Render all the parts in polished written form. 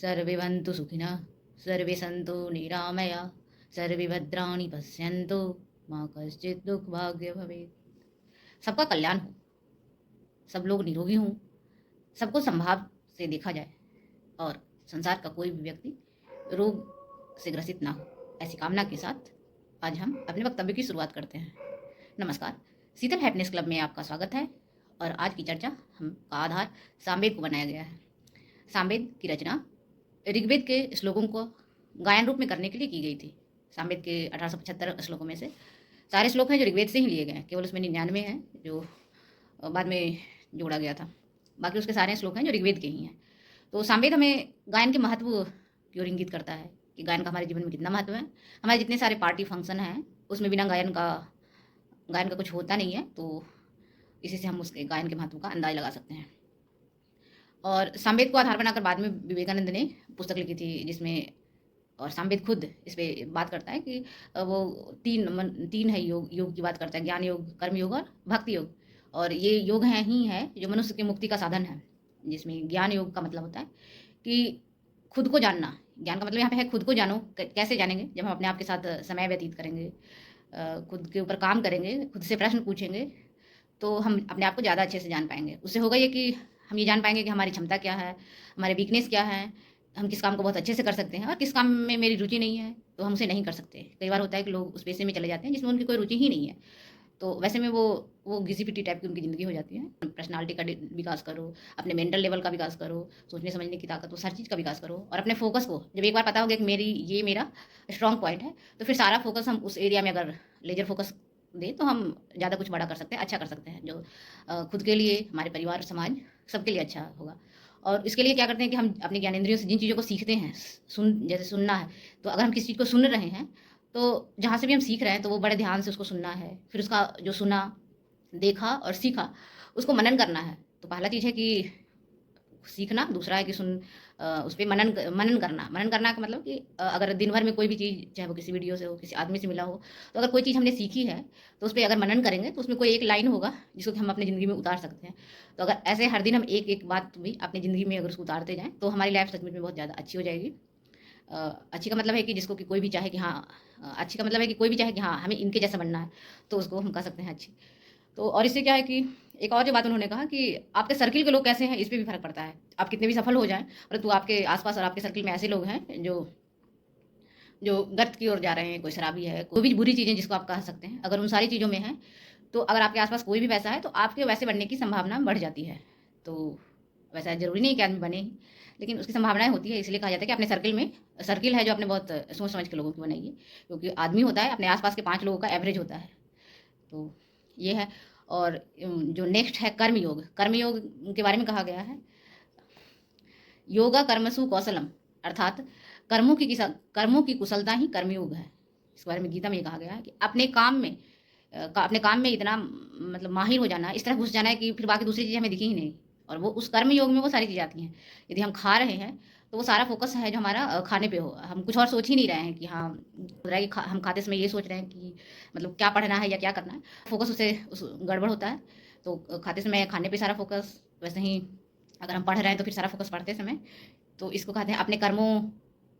सर्वे भवन्तु सुखिनः, सर्वे सन्तु निरामया, सर्वे भद्राणि पश्यन्तु, माँ कश्चित् दुःखभाग्य भवेत्। सबका कल्याण हो, सब लोग निरोगी हों, सबको संभाव से देखा जाए और संसार का कोई भी व्यक्ति रोग से ग्रसित ना हो, ऐसी कामना के साथ आज हम अपने वक्तव्य की शुरुआत करते हैं। नमस्कार, शीतल हैप्पीनेस क्लब में आपका स्वागत है और आज की चर्चा का आधार सामवेद को बनाया गया है। सामवेद की रचना ऋग्वेद के श्लोकों को गायन रूप में करने के लिए की गई थी। सामवेद के 1875 श्लोकों में से सारे श्लोक हैं जो ऋग्वेद से ही लिए गए हैं, केवल उसमें 99 हैं जो बाद में जोड़ा गया था। बाकी उसके सारे श्लोक हैं जो ऋग्वेद के ही हैं। तो सामवेद हमें गायन के महत्व की ओर इंगित करता है कि गायन का हमारे जीवन में कितना महत्व है। हमारे जितने सारे पार्टी फंक्शन हैं उसमें बिना गायन का कुछ होता नहीं है, तो इसी से हम उसके गायन के महत्व का अंदाज़ लगा सकते हैं। और सामवेद को आधार बनाकर बाद में विवेकानंद ने पुस्तक लिखी थी जिसमें, और सामवेद खुद इस पर बात करता है कि वो तीन है योग की बात करता है, ज्ञान योग, कर्म योग और भक्ति योग। और ये योग है जो मनुष्य की मुक्ति का साधन है, जिसमें ज्ञान योग का मतलब होता है कि खुद को जानना। ज्ञान का मतलब यहाँ पे है खुद को जानो। कैसे जानेंगे? जब हम अपने आप के साथ समय व्यतीत करेंगे, खुद के ऊपर काम करेंगे, खुद से प्रश्न पूछेंगे, तो हम अपने आप को ज़्यादा अच्छे से जान पाएंगे। उससे होगा ये कि हम ये जान पाएंगे कि हमारी क्षमता क्या है, हमारे वीकनेस क्या है, हम किस काम को बहुत अच्छे से कर सकते हैं और किस काम में मेरी रुचि नहीं है तो हम उसे नहीं कर सकते। कई बार होता है कि लोग उस पेशे में चले जाते हैं जिसमें उनकी कोई रुचि ही नहीं है, तो वैसे में वो घिसी पिटी टाइप की उनकी ज़िंदगी हो जाती है। पर्सनालिटी का विकास करो, अपने मेंटल लेवल का विकास करो, सोचने समझने की ताकत, हर चीज़ का विकास करो। और अपने फोकस को जब एक बार पता हो गया कि ये मेरा स्ट्रॉन्ग पॉइंट है, तो फिर सारा फोकस हम उस एरिया में अगर लेजर फोकस दे तो हम ज़्यादा कुछ बड़ा कर सकते हैं, अच्छा कर सकते हैं, जो खुद के लिए, हमारे परिवार, समाज, सबके लिए अच्छा होगा। और इसके लिए क्या करते हैं कि हम अपने ज्ञानेंद्रियों से जिन चीज़ों को सीखते हैं, जैसे सुनना है, तो अगर हम किसी चीज़ को सुन रहे हैं तो जहाँ से भी हम सीख रहे हैं तो वो बड़े ध्यान से उसको सुनना है। फिर उसका जो सुना, देखा और सीखा, उसको मनन करना है। तो पहला चीज़ है कि सीखना, दूसरा है कि उस पर मनन करना। मनन करना का मतलब कि अगर दिन भर में कोई भी चीज़, चाहे वो किसी वीडियो से हो, किसी आदमी से मिला हो, तो अगर कोई चीज़ हमने सीखी है तो उस पर अगर मनन करेंगे तो उसमें कोई एक लाइन होगा जिसको कि हम अपनी ज़िंदगी में उतार सकते हैं। तो अगर ऐसे हर दिन हम एक एक बात भी अपनी ज़िंदगी में अगर उसको उतारते जाएँ तो हमारी लाइफ सचमुच में बहुत ज़्यादा अच्छी हो जाएगी। अच्छी का मतलब है कि जिसको कि कोई भी चाहे कि हाँ, अच्छी का मतलब है कि कोई भी चाहे कि हाँ हमें इनके जैसा बनना है, तो उसको हम कह सकते हैं अच्छी। तो और इससे क्या है कि एक और जो बात उन्होंने कहा कि आपके सर्किल के लोग कैसे हैं इस पे भी फ़र्क पड़ता है। आप कितने भी सफल हो जाएँ, परंतु आपके आस-पास और आपके सर्किल में ऐसे लोग हैं जो गर्त की ओर जा रहे हैं, कोई शराबी है, कोई भी बुरी चीज़ें जिसको आप कह सकते हैं, अगर उन सारी चीज़ों में हैं, तो अगर आपके आस-पास कोई भी वैसा है, तो आपके वैसे बनने की संभावना बढ़ जाती है। तो वैसा ज़रूरी नहीं कि आदमी बने ही, लेकिन उसकी संभावनाएँ होती है। इसलिए कहा जाता है कि अपने सर्किल है जो आपने बहुत सोच समझ के लोगों की बनाइए, क्योंकि आदमी होता है अपने आस-पास के 5 लोगों का एवरेज होता है। तो ये है। और जो नेक्स्ट है कर्मयोग के बारे में कहा गया है, योगा कर्मसु कौशलम, अर्थात कर्मों की कुशलता ही कर्मयोग है। इस बारे में गीता में ये कहा गया है कि अपने काम में इतना मतलब माहिर हो जाना, इस तरह घुस जाना है कि फिर बाकी दूसरी चीज़ें हमें दिखी ही नहीं। और वो उस कर्म योग में वो सारी चीज़ें आती हैं। यदि हम खा रहे हैं तो वो सारा फोकस है जो हमारा खाने पे हो, हम कुछ और सोच ही नहीं रहे हैं कि हाँ, हो रहा है कि हम खाते समय ये सोच रहे हैं कि मतलब क्या पढ़ना है या क्या करना है, फोकस उससे गड़बड़ होता है। तो खाते समय खाने पे सारा फोकस, वैसे ही अगर हम पढ़ रहे हैं तो फिर सारा फोकस पढ़ते समय। तो इसको कहते हैं अपने कर्मों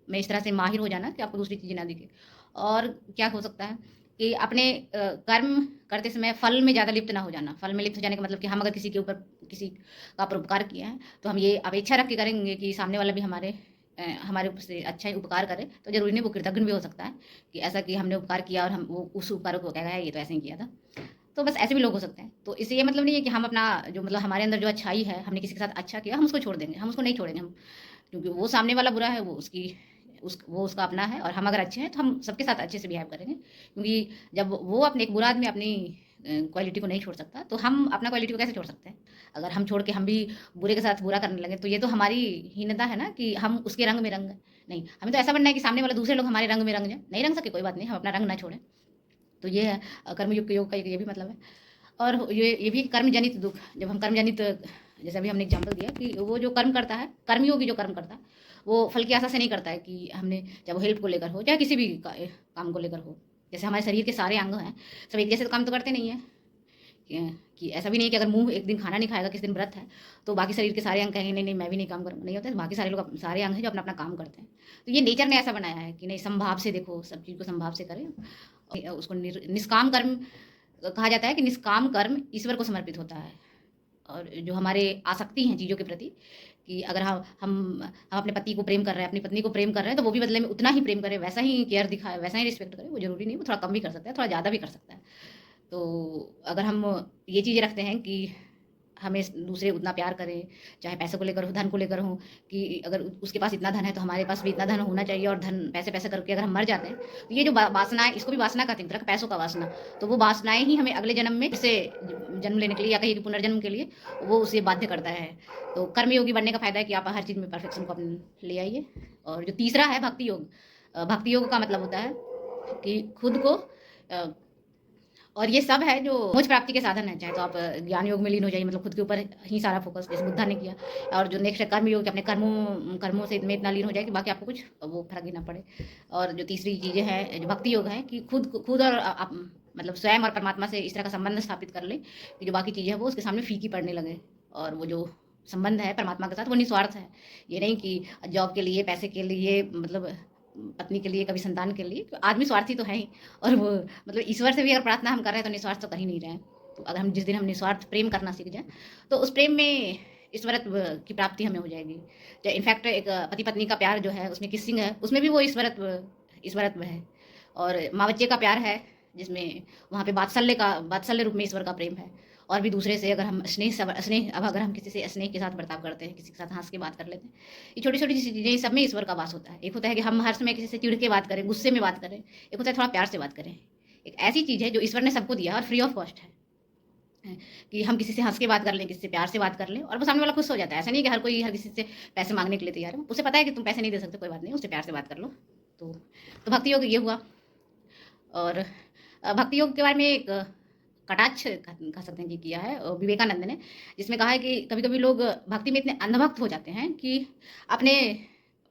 में इस तरह से माहिर हो जाना कि आपको दूसरी चीज़ें ना दिखे। और क्या हो सकता है कि अपने कर्म करते समय फल में ज़्यादा लिप्त ना हो जाना। फल में लिप्त हो जाने का मतलब कि हम अगर किसी का परोपकार किया है तो हम ये अपेक्षा रख के करेंगे कि सामने वाला भी हमारे ऊपर से अच्छा ही उपकार करे। तो ज़रूरी नहीं, वो कृतज्ञ भी हो सकता है कि ऐसा कि हमने उपकार किया और हम वो उस उपकार को कहेगा ये तो ऐसे ही किया था। तो बस ऐसे भी लोग हो सकते हैं। तो इससे ये मतलब नहीं है कि हम अपना जो मतलब हमारे अंदर जो अच्छाई है, हमने किसी के साथ अच्छा किया, हम उसको छोड़ देंगे। हम उसको नहीं छोड़ेंगे, हम, क्योंकि वो सामने वाला बुरा है, वो उसका अपना है, और हम अगर अच्छे हैं तो हम सबके साथ अच्छे से बिहेव करेंगे। क्योंकि जब वो अपने एक बुरा आदमी अपनी क्वालिटी को नहीं छोड़ सकता, तो हम अपना क्वालिटी को कैसे छोड़ सकते हैं? अगर हम छोड़ के हम भी बुरे के साथ बुरा करने लगे तो ये तो हमारी हीनता है ना, कि हम उसके रंग में रंग नहीं। हमें तो ऐसा बनना है कि सामने वाले दूसरे लोग हमारे रंग में रंग जाए। नहीं रंग सके कोई बात नहीं, हम अपना रंग ना छोड़ें। तो ये है कर्मयुग योग का ये भी मतलब है। और ये भी कर्म जनित दुख, जब हम कर्म जनित, जैसे अभी हमने एग्जाम्पल दिया कि वो जो कर्म करता है, कर्मयोगी जो कर्म करता है, वो फल की आशा से नहीं करता है कि हमने, जब हेल्थ को लेकर हो, चाहे किसी भी काम को लेकर हो, जैसे हमारे शरीर के सारे अंग हैं, सब एक जैसे तो काम तो करते नहीं है। कि ऐसा भी नहीं है कि अगर मुंह एक दिन खाना नहीं खाएगा, किसी दिन व्रत है, तो बाकी शरीर के सारे अंग कहेंगे नहीं नहीं मैं भी नहीं काम करूँगा, नहीं होता है। बाकी सारे लोग सारे अंग हैं जो अपना अपना काम करते हैं। तो ये नेचर ने ऐसा बनाया है कि नहीं, समभाव से देखो, सब चीज़ को समभाव से करें। उसको निष्काम कर्म कहा जाता है कि निष्काम कर्म ईश्वर को समर्पित होता है। और जो हमारे आसक्ति हैं चीज़ों के प्रति, कि अगर हम अपने पति को प्रेम कर रहे हैं, अपनी पत्नी को प्रेम कर रहे हैं, तो वो भी बदले में उतना ही प्रेम करे, वैसा ही केयर दिखाए, वैसा ही रिस्पेक्ट करे। वो ज़रूरी नहीं, वो थोड़ा कम भी कर सकता है, थोड़ा ज़्यादा भी कर सकता है। तो अगर हम ये चीज़ें रखते हैं कि हमें दूसरे उतना प्यार करें, चाहे पैसे को लेकर हो, धन को लेकर हो, कि अगर उसके पास इतना धन है तो हमारे पास भी इतना धन होना चाहिए, और धन पैसे पैसे करके अगर हम मर जाते हैं, तो ये जो वासनाएं, इसको भी वासना कहते हैं, एक तरह का पैसों का वासना। तो वो वासनाएं ही हमें अगले जन्म में इससे जन्म लेने के लिए, या कहीं कि पुनर्जन्म के लिए, वो उसे बाध्य करता है। तो कर्मयोगी बनने का फायदा है कि आप हर चीज़ में परफेक्शन को अपने ले आइए। और जो तीसरा है भक्ति योग, भक्ति योग का मतलब होता है कि खुद को और ये सब है जो मोक्ष प्राप्ति के साधन है। चाहे तो आप ज्ञान योग में लीन हो जाइए, मतलब खुद के ऊपर ही सारा फोकस, जैसे बुद्धा ने किया। और जो नेक्स्ट कर्म योग, अपने कर्मों से में इतना लीन हो जाए कि बाकी आपको कुछ वो फर्क ही ना पड़े। और जो तीसरी चीज़ें हैं, जो भक्ति योग है, कि खुद और आप मतलब स्वयं और परमात्मा से इस तरह का संबंध स्थापित कर ले कि जो बाकी चीज़ें हैं वो उसके सामने फीकी पड़ने लगे। और वो जो संबंध है परमात्मा के साथ, वो निस्वार्थ है। ये नहीं कि जॉब के लिए, पैसे के लिए, मतलब पत्नी के लिए, कभी संतान के लिए। तो आदमी स्वार्थी तो है ही। और वो मतलब ईश्वर से भी अगर प्रार्थना हम कर रहे हैं तो निस्वार्थ तो कर ही नहीं रहे हैं। तो अगर हम जिस दिन हम निस्वार्थ प्रेम करना सीख जाए, तो उस प्रेम में ईश्वरत्व की प्राप्ति हमें हो जाएगी। चाहे इनफैक्ट एक पति पत्नी का प्यार जो है, उसमें किसिंग है, उसमें भी वो ईश्वरत्व है। और माँ बच्चे का प्यार है, जिसमें वहाँ पे वात्सल्य रूप में ईश्वर का प्रेम है। और भी दूसरे से अगर हम स्नेह, अब अगर हम किसी से स्नेह के साथ बर्ताव करते हैं, किसी के साथ हंस के बात कर लेते हैं, ये छोटी छोटी चीज़ें, सब में ईश्वर का वास होता है। एक होता है कि हम हर समय किसी से चिढ़ के बात करें, गुस्से में बात करें। एक होता है थोड़ा प्यार से बात करें। एक ऐसी चीज़ है जो ईश्वर ने सबको दिया और फ्री ऑफ कॉस्ट है, कि हम किसी से हंस के बात कर लें, किसी से प्यार से बात कर लें, और वो सामने वाला खुश हो जाता है। ऐसा नहीं कि हर कोई हर किसी से पैसे मांगने के लिए तैयार है। उसे पता है कि तुम पैसे नहीं दे सकते, कोई बात नहीं, उससे प्यार से बात कर लो। तो भक्ति योग ये हुआ। और भक्ति योग के बारे में एक कटाक्ष कह सकते हैं कि किया है विवेकानंद ने, जिसमें कहा है कि कभी कभी लोग भक्ति में इतने अंधभक्त हो जाते हैं कि अपने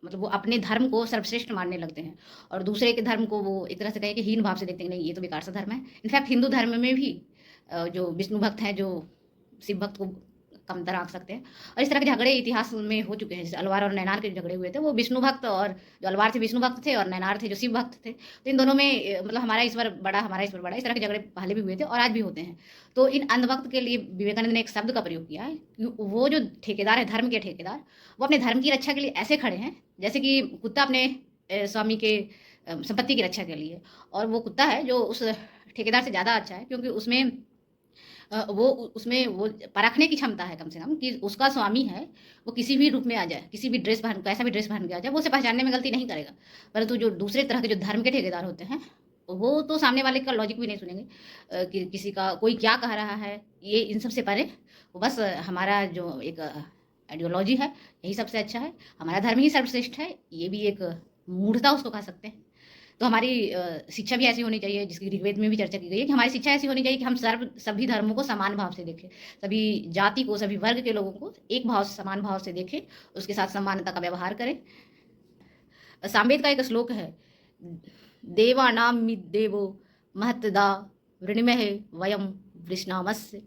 मतलब वो अपने धर्म को सर्वश्रेष्ठ मानने लगते हैं, और दूसरे के धर्म को वो एक तरह से कहें कि हीन भाव से देखते हैं, नहीं ये तो बेकार सा धर्म है। इनफैक्ट हिंदू धर्म में भी जो विष्णु भक्त हैं, जो शिव भक्त को कमतर आंक सकते हैं। और इस तरह के झगड़े इतिहास में हो चुके हैं। जैसे अलवार और नैनार के झगड़े हुए थे, वो विष्णु भक्त, और जो अलवार थे विष्णु भक्त थे, और नैनार थे जो शिव भक्त थे। तो इन दोनों में मतलब हमारा ईश्वर बड़ा, हमारा ईश्वर बड़ा, इस तरह के झगड़े पहले भी हुए थे और आज भी होते हैं। तो इन अंधभक्त के लिए विवेकानंद ने एक शब्द का प्रयोग किया है कि वो जो ठेकेदार है, धर्म के ठेकेदार, वो अपने धर्म की रक्षा के लिए ऐसे खड़े हैं जैसे कि कुत्ता अपने स्वामी के संपत्ति की रक्षा के लिए। और वो कुत्ता है जो उस ठेकेदार से ज़्यादा अच्छा है, क्योंकि उसमें वो परखने की क्षमता है कम से कम, कि उसका स्वामी है, वो किसी भी रूप में आ जाए, किसी भी ड्रेस पहन, कैसा भी ड्रेस पहन के आ जाए, वो उसे पहचानने में गलती नहीं करेगा। परंतु जो दूसरे तरह के जो धर्म के ठेकेदार होते हैं, वो तो सामने वाले का लॉजिक भी नहीं सुनेंगे, कि किसी का कोई क्या कह रहा है, ये इन सब से परे। वो बस हमारा जो एक आइडियोलॉजी है, यही सबसे अच्छा है, हमारा धर्म ही सर्वश्रेष्ठ है, ये भी एक मूढ़ता उसको कह सकते हैं। तो हमारी शिक्षा भी ऐसी होनी चाहिए, जिसकी ऋग्वेद में भी चर्चा की गई है, कि हमारी शिक्षा ऐसी होनी चाहिए कि हम सभी धर्मों को समान भाव से देखें, सभी जाति को, सभी वर्ग के लोगों को एक भाव, समान भाव से देखें, उसके साथ सम्मानता का व्यवहार करें। सामवेद का एक श्लोक है, देवानां मिद्देवो महत्दा वृणिमहे वयम वृष्णामस्य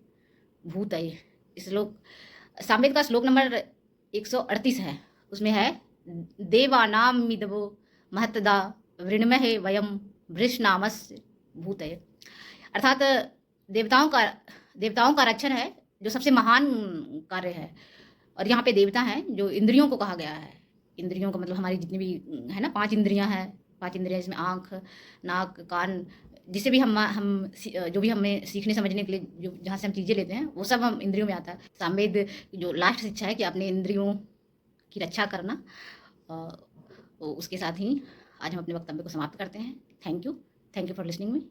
भूतये। श्लोक सामवेद का श्लोक नंबर 138 है। उसमें है, देवानां मिद्देवो महत्दा वृणमहे वयम वृषनामस्य भूतये। अर्थात देवताओं का रक्षण है, जो सबसे महान कार्य है। और यहाँ पे देवता हैं जो इंद्रियों को कहा गया है। इंद्रियों का मतलब हमारी जितनी भी है ना, 5 इंद्रियां हैं। 5 इंद्रियां इसमें आँख, नाक, कान, जिसे भी हम जो भी हमें सीखने समझने के लिए जो जहाँ से हम चीज़ें लेते हैं, वो सब हम इंद्रियों में आता है। सामवेद जो लास्ट शिक्षा है कि अपने इंद्रियों की रक्षा करना। तो उसके साथ ही आज हम अपने वक्तव्य को समाप्त करते हैं। Thank you for listening me.